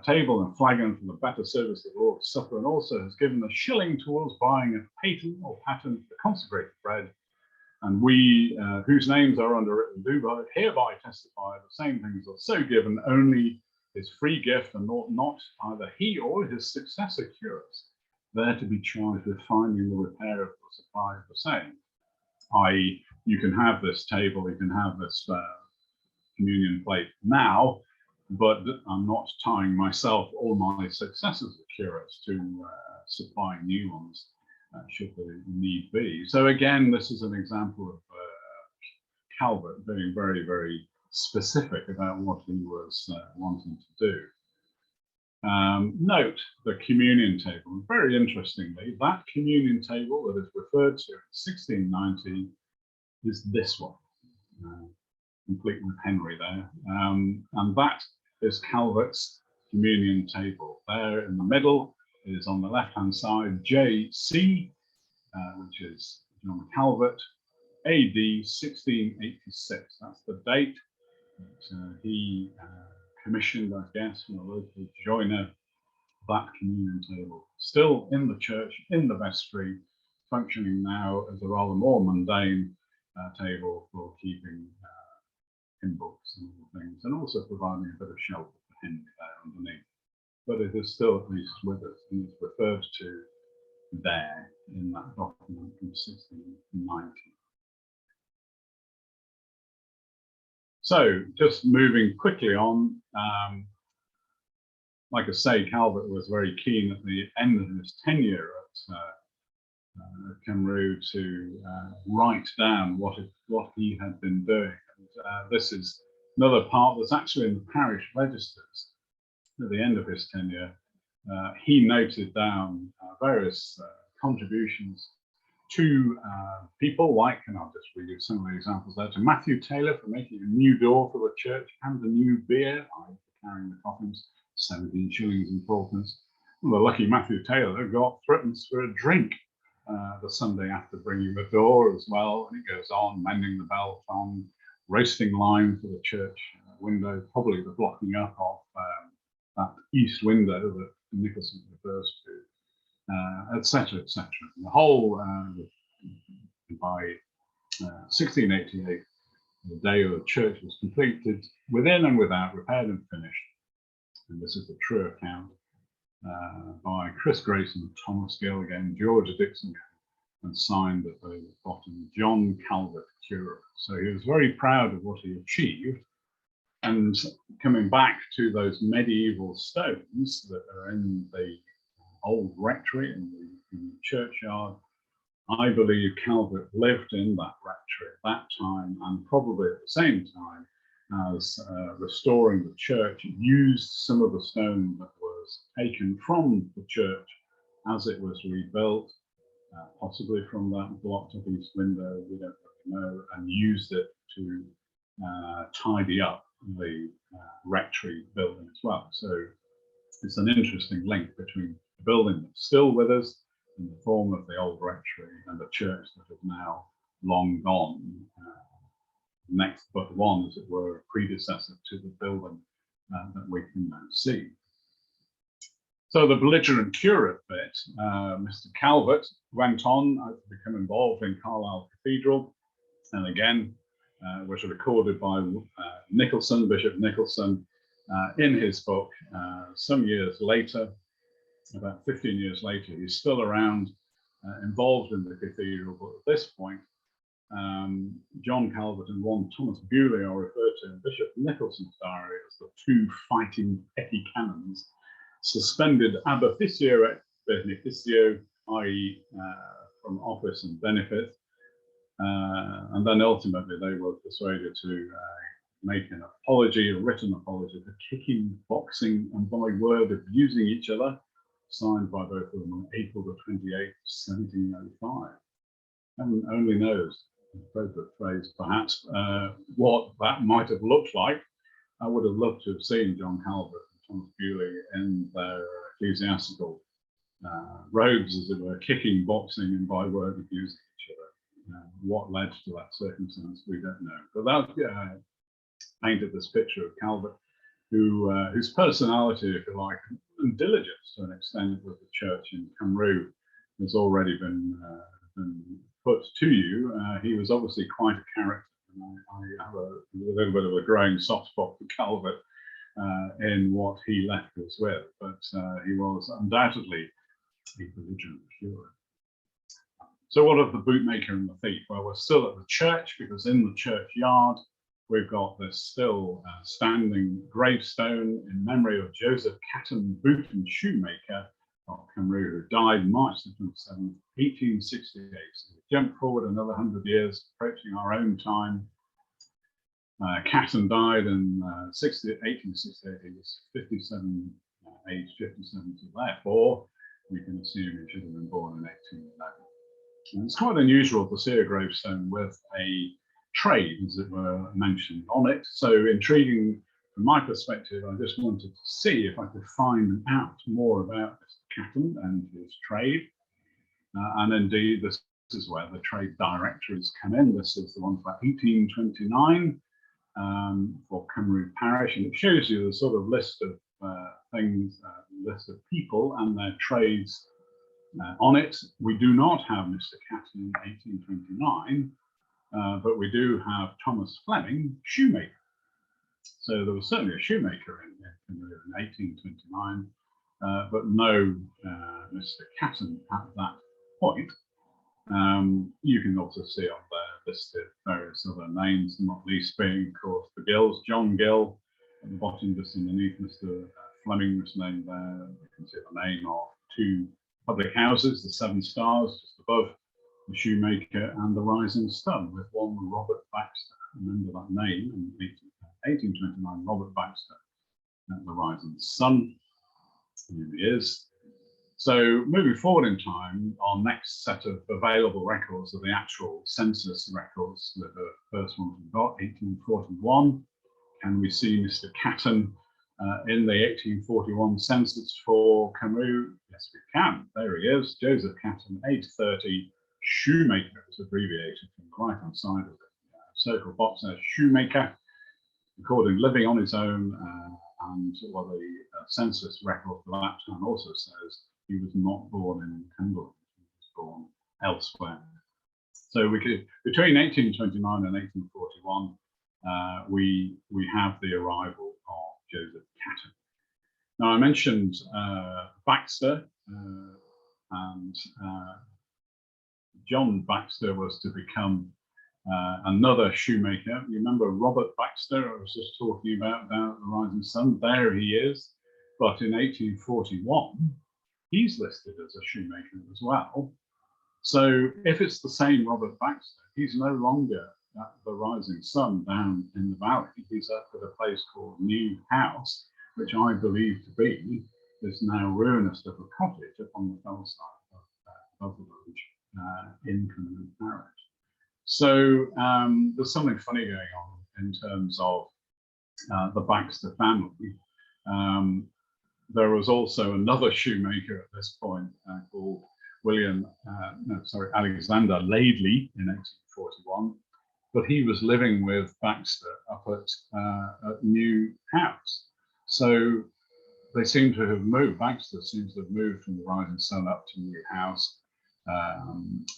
table and flagon for the better service of the Lord's Supper, and also has given a shilling towards buying a paten or pattern for the consecrated bread. And we, whose names are under written do hereby testify the same things are so given, only his free gift, and not either he or his successor curates there to be charged with finding the repair of the supply of the same. I.e., you can have this table, you can have this communion plate now, but I'm not tying myself or my successors as curates to supplying new ones, should there need be. So again, this is an example of Calvert being very, very specific about what he was wanting to do. Note the communion table. Very interestingly, that communion table that is referred to in 1690 is this one, complete with Henry there. And that is Calvert's communion table. There in the middle is, on the left-hand side, JC, which is John Calvert, AD 1686. That's the date that he commissioned, I guess, from a local joiner, that communion table. Still in the church, in the vestry, functioning now as a rather more mundane table for keeping hymn books and other things, and also providing a bit of shelter for Henry there underneath. But it is still at least with us, and it's referred to there in that document from 1690. So, just moving quickly on, like I say, Calvert was very keen at the end of his tenure at Cumrew to write down what he had been doing. And, this is another part that's actually in the parish registers at the end of his tenure. He noted down various contributions to people like, and I'll just read you some of the examples there, to Matthew Taylor for making a new door for the church and a new bier, for carrying the coffins, 17 shillings and fourpence. Well, the lucky Matthew Taylor got threepence for a drink the Sunday after bringing the door as well. And it goes on, mending the bell tongue, roasting lime for the church window, probably the blocking up of that east window that Nicholson refers to, etc., etc. The whole, by 1688, the day the church was completed, within and without, repaired and finished. And this is the true account by Chris Grayson, Thomas Gill again, George Dixon, and signed at the bottom, John Calvert, Curate. So he was very proud of what he achieved. And coming back to those medieval stones that are in the old rectory in the churchyard, I believe Calvert lived in that rectory at that time, and probably at the same time as restoring the church, used some of the stone that was taken from the church as it was rebuilt, possibly from that blocked up east window, we don't really know, and used it to tidy up the rectory building as well. So it's an interesting link between the building that's still with us in the form of the old rectory and the church that is now long gone. Next but one, as it were, a predecessor to the building that we can now see. So the belligerent curate bit, Mr. Calvert went on to become involved in Carlisle Cathedral, and again was recorded by Nicholson, Bishop Nicholson, in his book some years later, about 15 years later. He's still around, involved in the cathedral, but at this point, John Calvert and one Thomas Bewley are referred to in Bishop Nicholson's diary as the two fighting petty canons, suspended ab officio et beneficio, i.e. from office and benefit, and then ultimately they were persuaded to make an apology, a written apology for kicking, boxing, and by word abusing each other, signed by both of them on April the 28th, 1705. Heaven only knows, appropriate phrase perhaps, what that might have looked like. I would have loved to have seen John Calvert and Thomas Bewley in their ecclesiastical robes, as it were, kicking, boxing, and by word abusing each other. What led to that circumstance, we don't know. But that painted this picture of Calvert, whose personality, if you like, and diligence to an extent with the church in Cumrew has already been put to you. He was obviously quite a character, and I have a little bit of a growing soft spot for Calvert in what he left us with, but he was undoubtedly a belligerent curate. So what of the bootmaker and the thief? Well, we're still at the church, because in the churchyard we've got this still standing gravestone in memory of Joseph Catton, boot and shoemaker of Cumrew, who died March the 27th, 1868. So we jump forward another 100 years, approaching our own time. Catton died in 1868. He was 57 age 57, therefore we can assume he should have been born in 1811. And it's quite unusual to see a gravestone with a trade, as it were, mentioned on it. So intriguing from my perspective. I just wanted to see if I could find out more about Mr. Catton and his trade. And indeed, this is where the trade directories come in. This is the one for 1829 for Cumrew Parish, and it shows you the sort of list of things, list of people and their trades on it. We do not have Mr. Catton in 1829, but we do have Thomas Fleming, shoemaker. So there was certainly a shoemaker in 1829, but no Mr. Catton at that point. You can also see on there listed various other names, not least being, of course, the Gills. John Gill at the bottom, just underneath Mr. Fleming was named there. You can see the name of two public houses, the Seven Stars, just above the shoemaker, and the Rising Sun, with one Robert Baxter. Remember that name in 1829, Robert Baxter at the Rising Sun. Here he is. So moving forward in time, our next set of available records are the actual census records. The first one we've got, 1841. Can we see Mr. Catton in the 1841 census for Cumrew? Yes, we can. There he is, Joseph Catton, age 30, shoemaker. It's abbreviated from the right-hand side of the circle box there, shoemaker, recorded living on his own, and what the census record for that time also says, he was not born in Cumberland, he was born elsewhere. So we could, between 1829 and 1841, we have the arrival of Joseph Catton. Now I mentioned Baxter, and John Baxter was to become another shoemaker. You remember Robert Baxter I was just talking about down at the Rising Sun? There he is. But in 1841, he's listed as a shoemaker as well. So if it's the same Robert Baxter, he's no longer at the Rising Sun down in the valley. He's up at a place called New House, which I believe to be this now ruinous little cottage up on the Fellside of the village in Cumrew Parish. So there's something funny going on in terms of the Baxter family. There was also another shoemaker at this point called Alexander Laidley in 1841, but he was living with Baxter up at New House. So they seem to have moved, Baxter seems to have moved from the Rising Sun up to New House,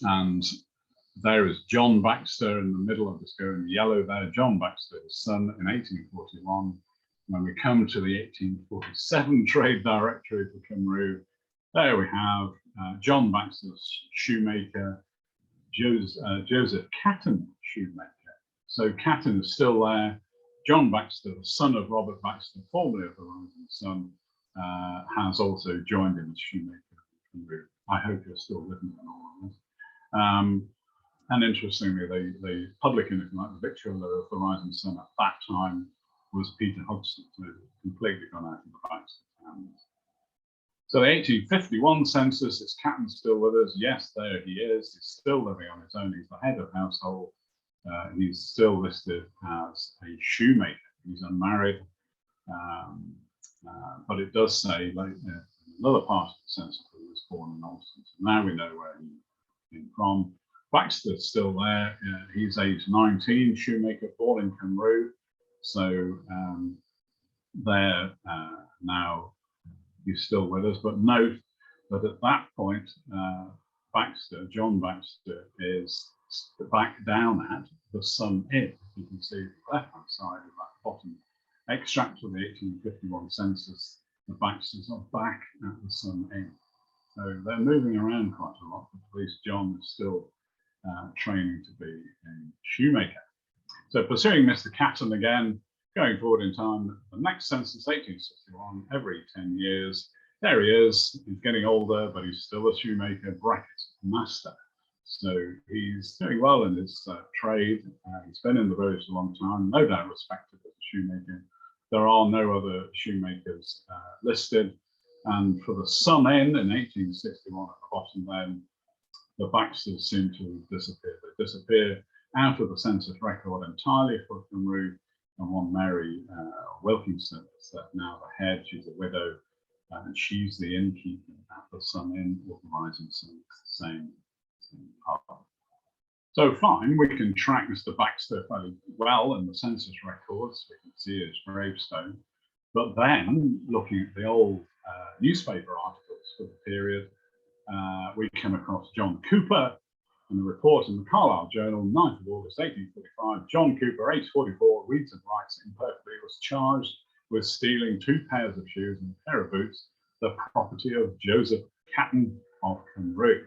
and there is John Baxter in the middle of this going yellow there, John Baxter, his son, in 1841. When we come to the 1847 trade directory for Cumrew, there we have John Baxter's shoemaker, Joseph Catton shoemaker. So Catton is still there. John Baxter, the son of Robert Baxter, formerly of the Rising Sun, has also joined in as shoemaker in Cumrew. I hope you're still living in all of this. And interestingly, the publican, if you like, the victualler of the Rising Sun at that time was Peter Hodgson, so completely gone out of the Baxter family. So the 1851 census, is Catton still with us? Yes, there he is. He's still living on his own. He's the head of household. He's still listed as a shoemaker. He's unmarried, but it does say, like another part of the census, that he was born in Alston. So now we know where he came from. Baxter's still there. He's age 19, shoemaker, born in Cumrew. So there now he's still with us. But note that at that point, Baxter, John Baxter, is back down at the Sun Inn. You can see the left-hand side of that bottom extract of the 1851 census. The Baxters are back at the Sun Inn. So they're moving around quite a lot, but at least John is still training to be a shoemaker. So pursuing Mr. Catton again, going forward in time, the next census, 1861, every 10 years, there he is. He's getting older, but he's still a shoemaker, bracket master. So he's doing well in his trade. He's been in the village a long time, no doubt respected as a shoemaker. There are no other shoemakers listed. And for the some in 1861 at the bottom, then the Baxters seem to disappear. They disappear out of the census record entirely for Cumrew, and one Mary Wilkinson is now the head. She's a widow, and she's the innkeeper at the Sun Inn, organising some same part. So fine, we can track Mr. Baxter fairly well in the census records. We can see his gravestone. But then, looking at the old newspaper articles for the period, we come across John Cooper and a report in the Carlisle Journal, 9th of August 1845. John Cooper, age 44, reads and writes imperfectly, was charged with stealing 2 pairs of shoes and a pair of boots, the property of Joseph Catton of Cumrew.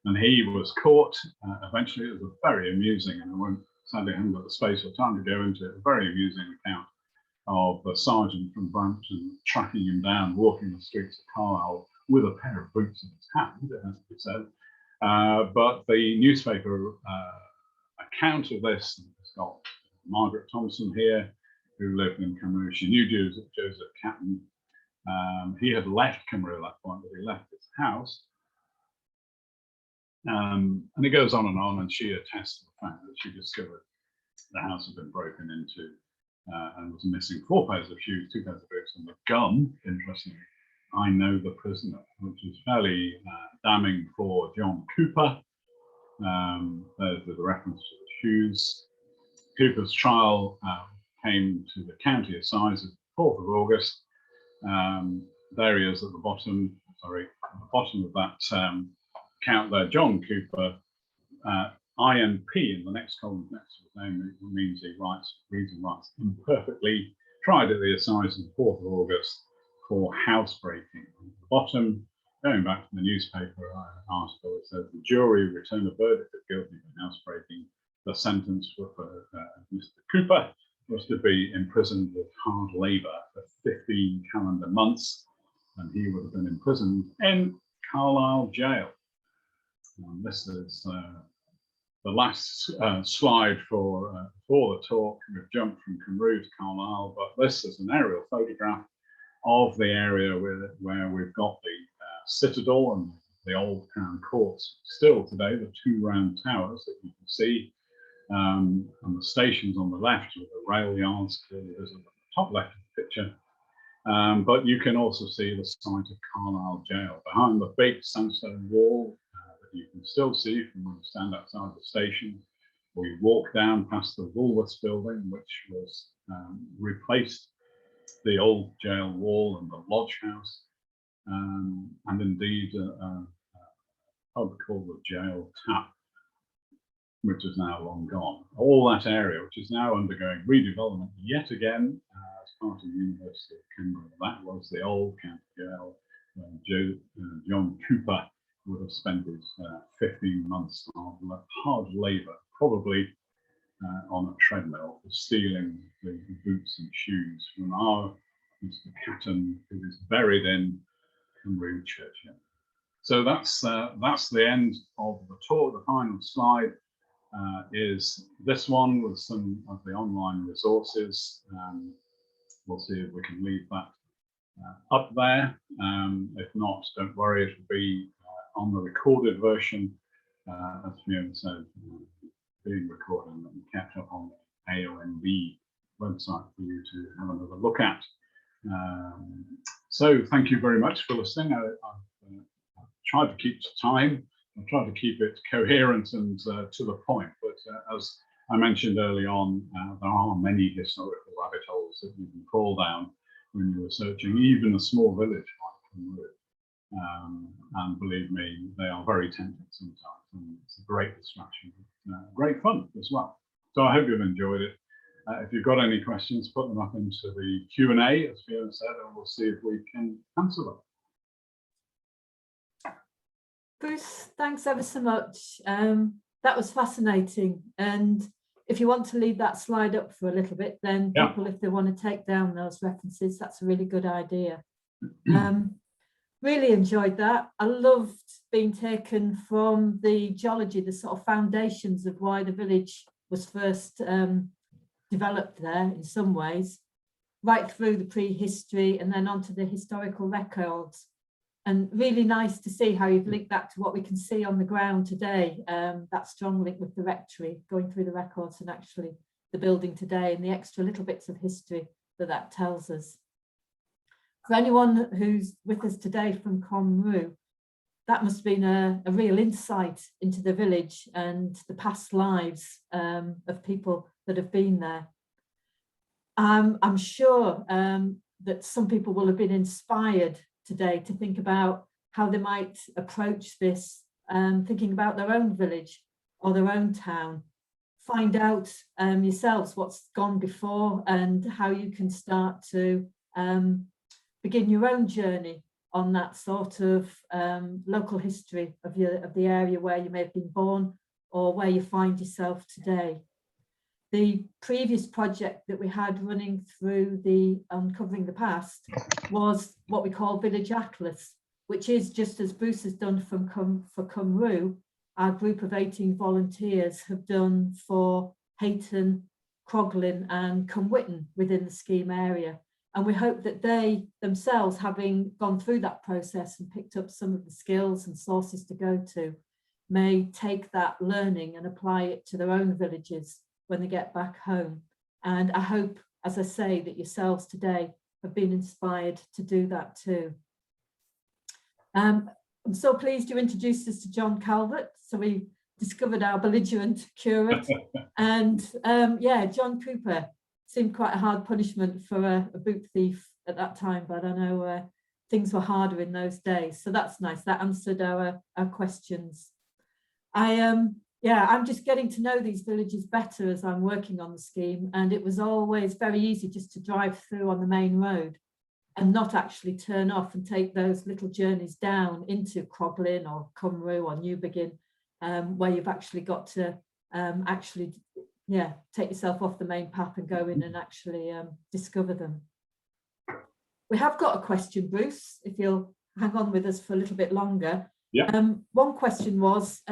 And he was caught. Eventually, it was a very amusing, and sadly I haven't got the space or time to go into it, a very amusing account of a sergeant from Brampton tracking him down, walking the streets of Carlisle with a pair of boots in his hand, it has to be said. But the newspaper account of this has got Margaret Thompson here, who lived in Cumrew. She knew Joseph Catton. He had left Cumrew at that point, but he left his house. And it goes on, and she attests to the fact that she discovered the house had been broken into and was missing 4 pairs of shoes, 2 pairs of boots, and the gun, interestingly, I know the prisoner, which is fairly damning for John Cooper. There's the reference to the shoes. Cooper's trial came to the county assizes 4th of August. There he is at the bottom, of that count there, John Cooper, INP in the next column next to his name, means he reads and writes imperfectly, tried at the assizes 4th of August for housebreaking. At the bottom, going back to the newspaper article, it says the jury returned a verdict of guilty for housebreaking. The sentence for Mr. Cooper was to be imprisoned with hard labour for 15 calendar months, and he would have been imprisoned in Carlisle jail. And this is the last slide for the talk. We've jumped from Cumrew to Carlisle, but this is an aerial photograph of the area where we've got the citadel and the old Crown Courts still today, the 2 round towers that you can see, and the stations on the left with the rail yards clearly visible at the top left of the picture. But you can also see the site of Carlisle Jail behind the big sandstone wall that you can still see from when you stand outside the station. We walk down past the Woolworths building, which was replaced the old jail wall and the lodge house, and indeed a pub called the Jail Tap, which is now long gone. All that area, which is now undergoing redevelopment yet again as part of the University of Cambridge. That was the old county jail where John Cooper would have spent his 15 months of hard labour, probably on a treadmill, for stealing the boots and shoes from our Mr. Catton, who is buried in Cumrew Churchyard. So that's the end of the talk. The final slide is this one with some of the online resources. We'll see if we can leave that up there. If not, don't worry, it will be on the recorded version, as Fiona said, being recorded and kept up on the AONB website for you to have another look at. So thank you very much for listening. I've tried to keep to time. I've tried to keep it coherent and to the point, but as I mentioned early on, there are many historical rabbit holes that you can fall down when you're researching even a small village like Cumrew. And believe me, they are very tempting sometimes, and it's a great distraction, great fun as well. So I hope you've enjoyed it. If you've got any questions, put them up into the Q&A, as Fiona said, and we'll see if we can answer them. Bruce, thanks ever so much. That was fascinating. And if you want to leave that slide up for a little bit, then people, if they want to take down those references, that's a really good idea. Really enjoyed that. I loved being taken from the geology, the sort of foundations of why the village was first developed there in some ways. right through the prehistory and then onto the historical records. And really nice to see how you've linked that to what we can see on the ground today, that strong link with the rectory, going through the records and actually the building today and the extra little bits of history that tells us. For anyone who's with us today from Cumrew, that must have been a real insight into the village and the past lives of people that have been there. I'm sure that some people will have been inspired today to think about how they might approach this, thinking about their own village or their own town. Find out yourselves what's gone before and how you can start to begin your own journey on that sort of local history of the area where you may have been born or where you find yourself today. The previous project that we had running through the Uncovering the Past was what we call Village Atlas, which is just as Bruce has done for Cumrew, our group of 18 volunteers have done for Hayton, Croglin and Cumwitten within the scheme area. And we hope that they themselves, having gone through that process and picked up some of the skills and sources to go to, may take that learning and apply it to their own villages when they get back home. And I hope, as I say, that yourselves today have been inspired to do that too. I'm so pleased you introduced us to John Calvert. So we discovered our belligerent curate. And yeah, John Cooper seemed quite a hard punishment for a boot thief at that time, but I know things were harder in those days. So that's nice. That answered our questions. Yeah, I'm just getting to know these villages better as I'm working on the scheme, and it was always very easy just to drive through on the main road and not actually turn off and take those little journeys down into Croglin or Cumrew or Newbegin, where you've actually got to take yourself off the main path and go in and actually discover them. We have got a question, Bruce, if you'll hang on with us for a little bit longer. Yeah. One question was,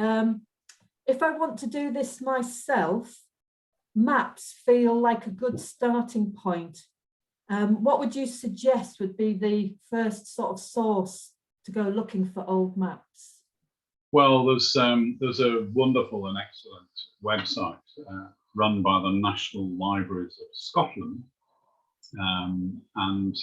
if I want to do this myself, maps feel like a good starting point. What would you suggest would be the first sort of source to go looking for old maps? Well, there's a wonderful and excellent website run by the National Libraries of Scotland, and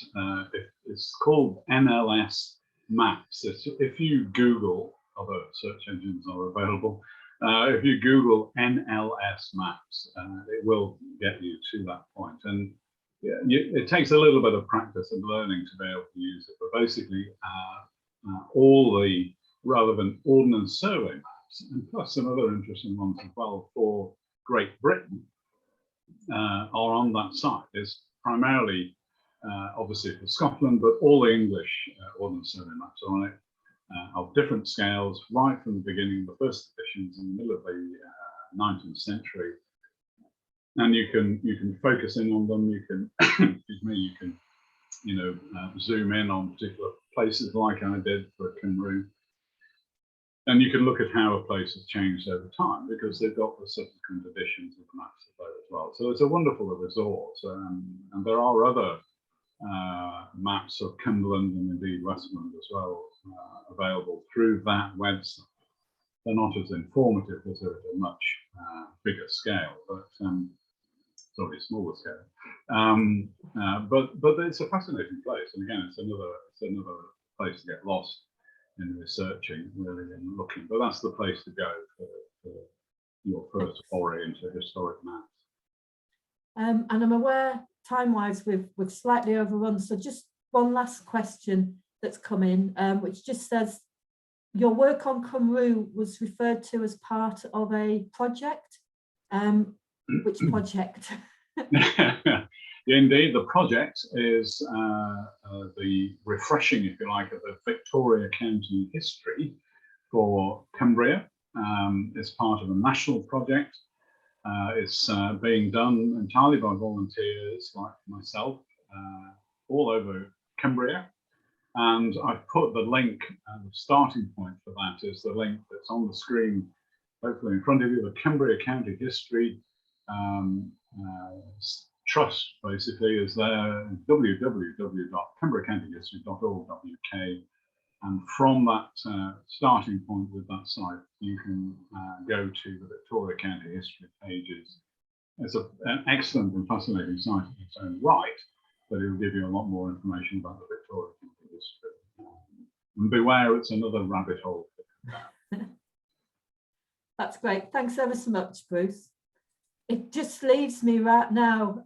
it's called NLS Maps. If you Google, other search engines are available, if you Google NLS Maps, it will get you to that point. And yeah, it takes a little bit of practice and learning to be able to use it, but basically all the relevant Ordnance Survey maps, and plus some other interesting ones as well for Great Britain, are on that site. It's primarily, obviously for Scotland, but all the English Ordnance Survey maps are on it, of different scales, right from the beginning, the first editions in the middle of the 19th century. And you can focus in on them. You can, excuse me, you can, zoom in on particular places like I did for Cumrew. And you can look at how a place has changed over time because they've got the subsequent editions of the maps there as well. So it's a wonderful resource. And there are other maps of Cumberland and indeed Westmorland as well available through that website. They're not as informative as at a much bigger scale, but sorry, smaller scale. But it's a fascinating place, and again, it's another place to get lost in researching, really, and looking. But that's the place to go for your first foray into historic maps. And I'm aware, time-wise, we've slightly overrun. So just one last question that's come in, which just says, your work on Cumrew was referred to as part of a project. Which project? Indeed, the project is the refreshing, if you like, of the Victoria County history for Cumbria. It's part of a national project. It's being done entirely by volunteers like myself all over Cumbria. And I've put the link, the starting point for that is the link that's on the screen, hopefully in front of you, the Cumbria County History trust basically is there, www.cumbrecountyhistory.org.uk, and from that starting point with that site, you can go to the Victoria County History pages. It's an excellent and fascinating site in its own right, but it will give you a lot more information about the Victoria County history. And beware, it's another rabbit hole. That's great. Thanks ever so much, Bruce. It just leaves me right now